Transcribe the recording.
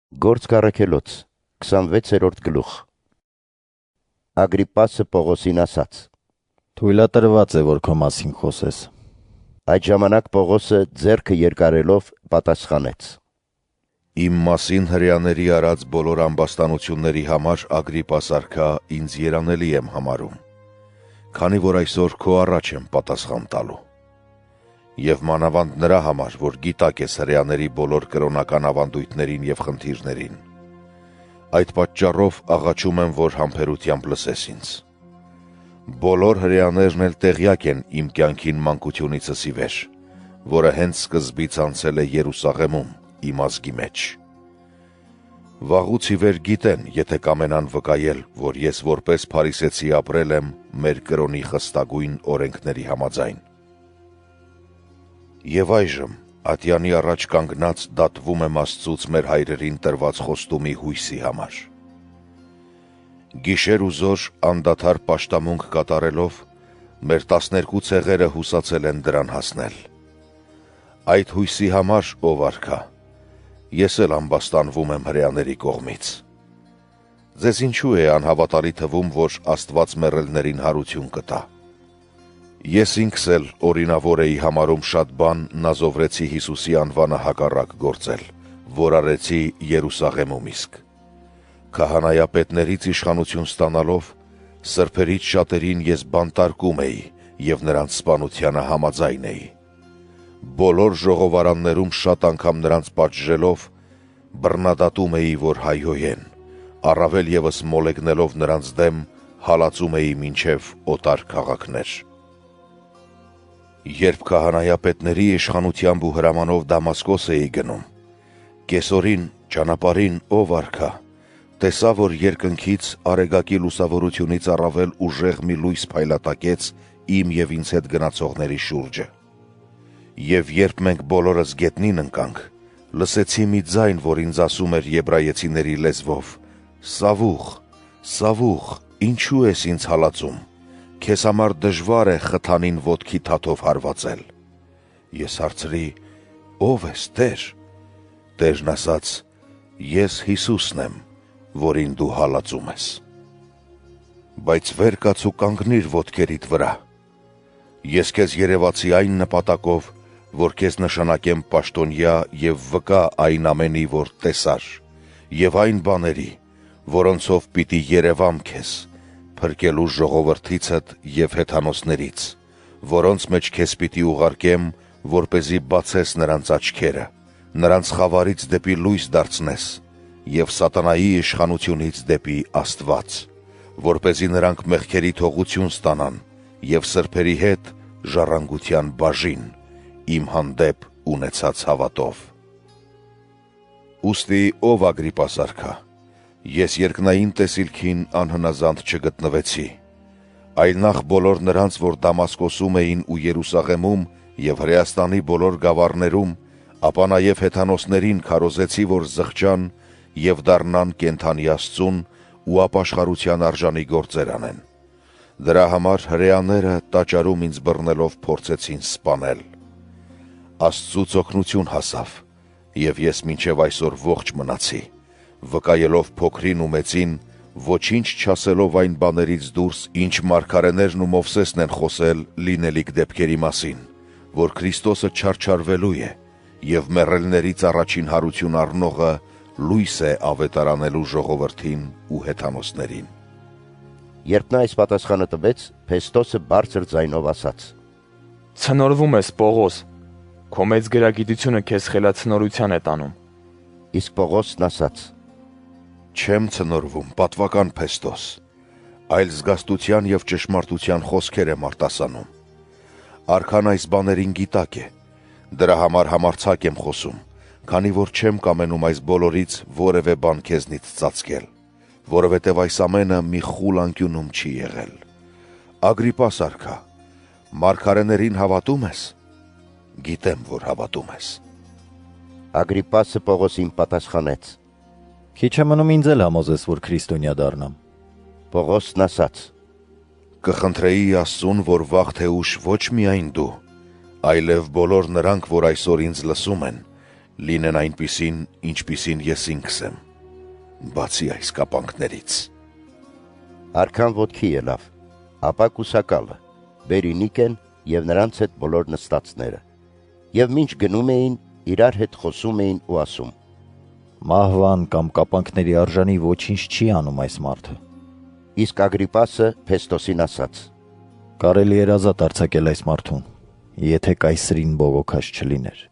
Գործք առաքելոց 26-րդ գլուխ։ Ագրիպասը Պողոսին ասաց. Թույլատրված է, որ քո մասին խոսես։ Այդ ժամանակ Պողոսը ձեռքը երկարելով պատասխանեց. Իմ մասին հրեաների արած բոլոր ամբաստանությունների համար Ագրիպաս արքա ինձ երանելի եմ համարում, քանի որ այսօր քո առաջ եմ պատասխան տալու։ Եվ մանավանդ նրա համար, որ գիտակ ես հրեաների բոլոր կրոնական ավանդույթներին և խնդիրներին։ Այդ պատճառով աղաչում եմ, որ համբերությամբ լսես ինձ։ Բոլոր հրեաներն էլ տեղյակ են իմ կյանքին մանկությունիցս ի վեր, որը հենց սկզբից անցել է Երուսաղեմում, իմ ազգի մեջ։ Վաղուց ի վեր գիտեն, եթե կամենան վկայել, որ ես որպես փարիսեցի ապրել եմ մեր կրոնի խստագույն օրենքների համաձայն։ Եվ այժմ, ատյանի առաջ կանգնած դատվում եմ Աստծուց մեր հայրերին տրված խոստումի հույսի համար։ Գիշեր ու զօր անդադար պաշտամունք կատարելով, մեր 12 ցեղերը հուսացել են դրան հասնել։ Այդ հույսի համար, ով արքա, ես էլ ամբաստանվում եմ հրեաների կողմից։ Ձեզ ինչու է անհավատալի թվում, որ Աստված մեռելներին հարություն կտա։ Ես ինքս էլ օրինավոր էի համարում շատ բան Նազովրեցի Հիսուսի անվանը հակառակ գործել, որ արեցի Երուսաղեմում իսկ։ Քահանայապետներից իշխանություն ստանալով, սրբերից շատերին ես բանտարկում էի և նրանց սպանությանը համաձայն էի։ Բոլոր ժողովարաններում շատ անգամ նրանց պատժելով, բռնադատում էի, որ հայհոյեն, առավել ևս մոլեգնելով նրանց դեմ, հալածում էի մինչև օտար քաղաքներ։ Երբ քահանայապետների իշխանությամբ ու հրամանով Դամասկոս էի գնում, կեսօրին ճանապարհին, ով արքա, տեսա, որ երկնքից արեգակի լուսավորությունից առավել ուժեղ մի լույս փայլատակեց իմ և ինձ հետ գնացողների շուրջը։ Եվ երբ մենք բոլորս գետնին ընկանք, լսեցի մի ձայն, որ ինձ ասում էր եբրայեցիների լեզվով. «Սավուխ, Սավուխ, ինչու ես ինձ հալածում, քեզ համար դժվար է խթանին ոտքի թաթով հարվածել»։ Ես հարցրի. «Ո՞վ ես, Տեր»։ Տերն ասաց. «Ես Հիսուսն եմ, որին դու հալածում ես։ Բայց վեր կաց ու կանգնիր ոտքերիդ վրա։ Ես քեզ երևացի այն նպատակով, որ քեզ նշանակեմ պաշտոնյա և վկա այն ամենի, որ տեսար, և այն բաների, որոնցով պիտի երևամ քեզ, փրկելու ժողովրդիցդ և հեթանոսներից, որոնց մեջ քեզ պիտի ուղարկեմ, որպեսզի բացես նրանց աչքերը, նրանց խավարից դեպի լույս դարձնես և սատանայի իշխանությունից դեպի Աստված, որպեսզի նրանք մեղքերի թողություն ստանան և սրբերի հետ ժառանգության բաժին, իմ հանդեպ ունեցած հավատով»։ Ուստի ով Ագրիպաս արքա, ես երկնային տեսիլքին անհնազանդ չգտնվեցի, այլ նախ բոլոր նրանց, որ Դամասկոսում էին ու Երուսաղեմում և Հրեաստանի բոլոր գավառներում, ապա նաև հեթանոսներին քարոզեցի, որ զղջան և դառնան կենդանի Աստծուն ու ապաշխարության արժանի գործեր անեն։ Դրա համար հրեաները տաճարում ինձ բռնելով փորձեցին սպանել։ Աստծուց օգնություն հասավ, և ես մինչև այսօր ողջ մնացի, վկայելով փոքրին ու մեծին, ոչինչ չասելով այն բաներից դուրս, ինչ մարգարեներն ու Մովսեսն են խոսել լինելիք դեպքերի մասին, որ Քրիստոսը չարչարվելու է, և մեռելներից առաջին հարություն առնողը լույս է ավետարանելու ժողովրդին ու հեթանոսներին։ Երբ նա այս պատասխանը տվեց, Փեստոսը բարձր ձայնով ասաց. «Ցնորվում ես, Պողոս, քո մեծ գրագիտությունը քեզ խելացնորության է տանում»։ Իսկ Պողոսն ասաց. «Չեմ ցնորվում, պատվական Փեստոս, այլ զգաստության և ճշմարտության խոսքեր եմ արտասանում։ Արքան այս բաներին գիտակ է, դրա համար համարձակ եմ խոսում, քանի որ չեմ կամենում այս բոլորից որևէ բան քեզնից ծածկել, որովհետև այս ամենը մի խուլ անկյունում չի եղել։ Ագրիպաս արքա, մարգարեներին հավատում ես։ Գիտեմ, որ հավատում ես»։ Ագրիպասը Պողոսին պատասխանեց. Քիչ է մնում ինձ էլ համոզես, որ քրիստոնյա դառնամ։ Պողոսն ասաց. «Կխնդրեի Աստծուն, որ վաղ թե ուշ ոչ միայն դու, այլև բոլոր նրանք, որ այսօր ինձ լսում են, լինեն այնպիսին, ինչպիսին ես ինքս եմ, բացի այս կապանքներից։ Արքան ոտքի ելավ, ապա կուսակալը, Բերինիկեն և նրանց հետ բոլոր նստածները, և մինչ գնում էին, իրար հետ խոսում էին ու ասում. Մահվան կամ կապանքների արժանի ոչինչ չի անում այս մարդը։ Իսկ Ագրիպասը Փեստոսին ասաց. Կարելի էր ազատ արձակել այս մարդուն, եթե կայսրին բողոքած չլիներ։